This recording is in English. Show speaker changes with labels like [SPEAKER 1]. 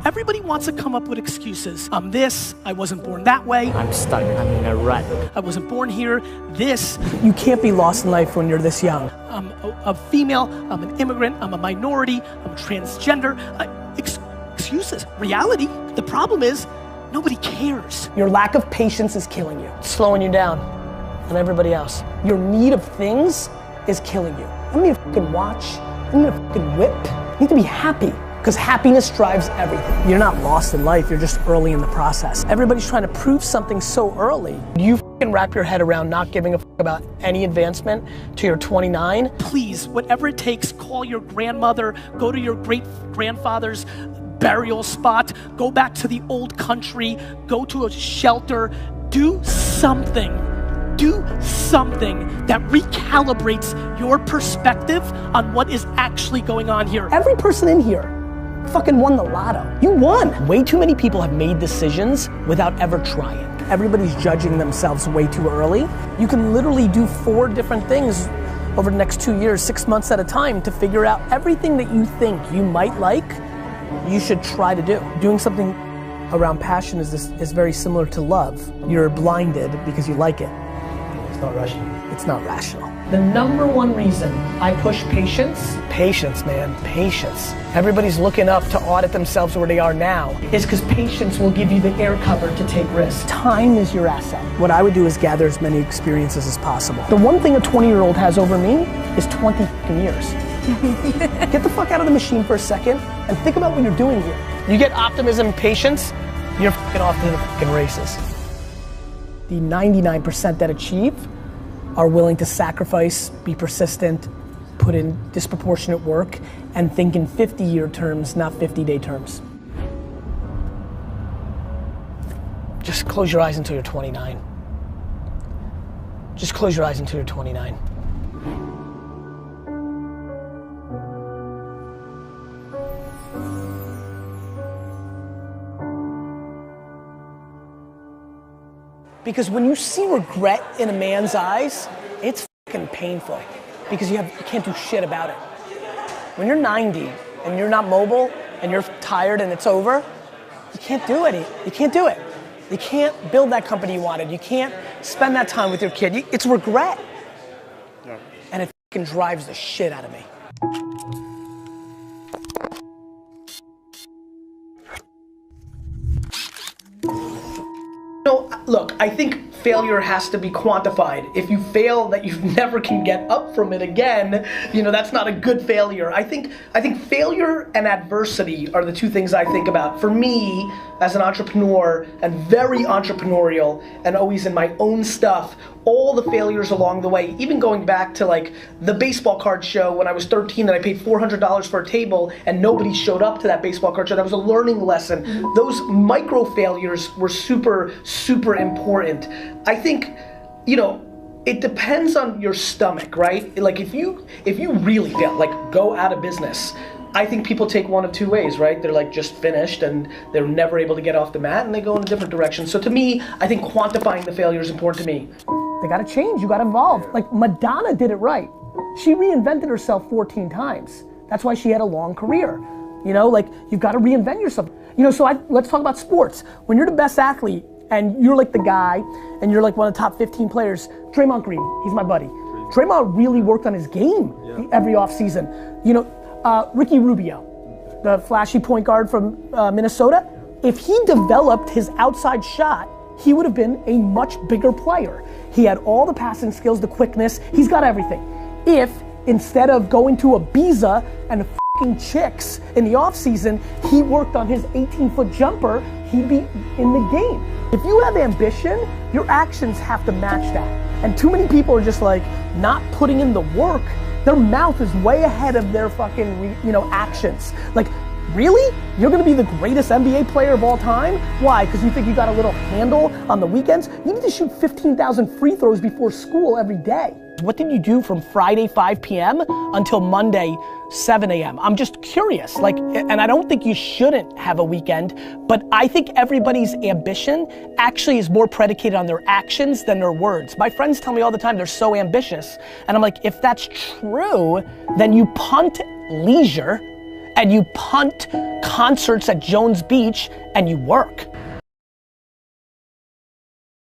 [SPEAKER 1] Everybody wants to come up with excuses. I'm this, I wasn't born that way.
[SPEAKER 2] I'm stuck, I'm in a rut.
[SPEAKER 1] I wasn't born here, this.
[SPEAKER 3] You can't be lost in life when you're this young.
[SPEAKER 1] I'm a female, I'm an immigrant, I'm a minority, I'm transgender. Excuses. Reality, the problem is, nobody cares.
[SPEAKER 3] Your lack of patience is killing you. It's slowing you down and everybody else. Your need of things is killing you. I don't need a fucking watch, I don't need a fucking whip. You need to be happy. Because happiness drives everything. You're not lost in life, you're just early in the process. Everybody's trying to prove something so early. Do you fucking wrap your head around not giving a fuck about any advancement till you're 29?
[SPEAKER 1] Please, whatever it takes, call your grandmother, go to your great-grandfather's burial spot, go back to the old country, go to a shelter, do something. Do something that recalibrates your perspective on what is actually going on here.
[SPEAKER 3] Every person in here fucking won the lotto. You won. Way too many people have made decisions without ever trying. Everybody's judging themselves way too early. You can literally do 4 different things over the next 2 years, 6 months at a time to figure out everything that you think you might like, you should try to do. Doing something around passion is very similar to love. You're blinded because you like it.
[SPEAKER 2] It's not rational.
[SPEAKER 3] It's not rational. The #1 reason I push patience, man, patience. Everybody's looking up to audit themselves where they are now, is because patience will give you the air cover to take risks. Time is your asset. What I would do is gather as many experiences as possible. The one thing a 20-year-old has over me is 20 fucking years. Get the fuck out of the machine for a second and think about what you're doing here. You get optimism and patience, you're fucking off to the fucking races. The 99% that achieve are willing to sacrifice, be persistent, put in disproportionate work, and think in 50-year terms, not 50-day terms. Just close your eyes until you're 29. Just close your eyes until you're 29. Because when you see regret in a man's eyes, it's fucking painful because you can't do shit about it. When you're 90 and you're not mobile and you're tired and it's over, you can't do it. You can't do it. You can't build that company you wanted. You can't spend that time with your kid. It's regret. Yeah. And it fucking drives the shit out of me. No, look, I think failure has to be quantified. If you fail that you never can get up from it again, that's not a good failure. I think failure and adversity are the 2 things I think about. For me, as an entrepreneur and very entrepreneurial and always in my own stuff, all the failures along the way, even going back to like the baseball card show when I was 13 that I paid $400 for a table and nobody showed up to that baseball card show. That was a learning lesson. Those micro failures were super, super important. I think, it depends on your stomach, right? Like if you really fail, like go out of business, I think people take one of 2 ways, right? They're like just finished and they're never able to get off the mat and they go in a different direction. So to me, I think quantifying the failure is important to me. They gotta change, you gotta evolve. Like Madonna did it right. She reinvented herself 14 times. That's why she had a long career. Like you've gotta reinvent yourself. Let's talk about sports. When you're the best athlete and you're like the guy and you're like one of the top 15 players, Draymond Green, he's my buddy. Draymond really worked on his game every offseason. Ricky Rubio, the flashy point guard from Minnesota, if he developed his outside shot, he would have been a much bigger player. He had all the passing skills, the quickness, he's got everything. If instead of going to Ibiza and fucking chicks in the offseason, he worked on his 18-foot jumper, he'd be in the game. If you have ambition, your actions have to match that. And too many people are just like not putting in the work. Their mouth is way ahead of their fucking, actions. Like, really? You're gonna be the greatest NBA player of all time? Why? Because you think you got a little handle on the weekends? You need to shoot 15,000 free throws before school every day. What did you do from Friday 5 p.m. until Monday 7 a.m.? I'm just curious, and I don't think you shouldn't have a weekend, but I think everybody's ambition actually is more predicated on their actions than their words. My friends tell me all the time they're so ambitious, and I'm like, if that's true, then you punt leisure and you punt concerts at Jones Beach and you work.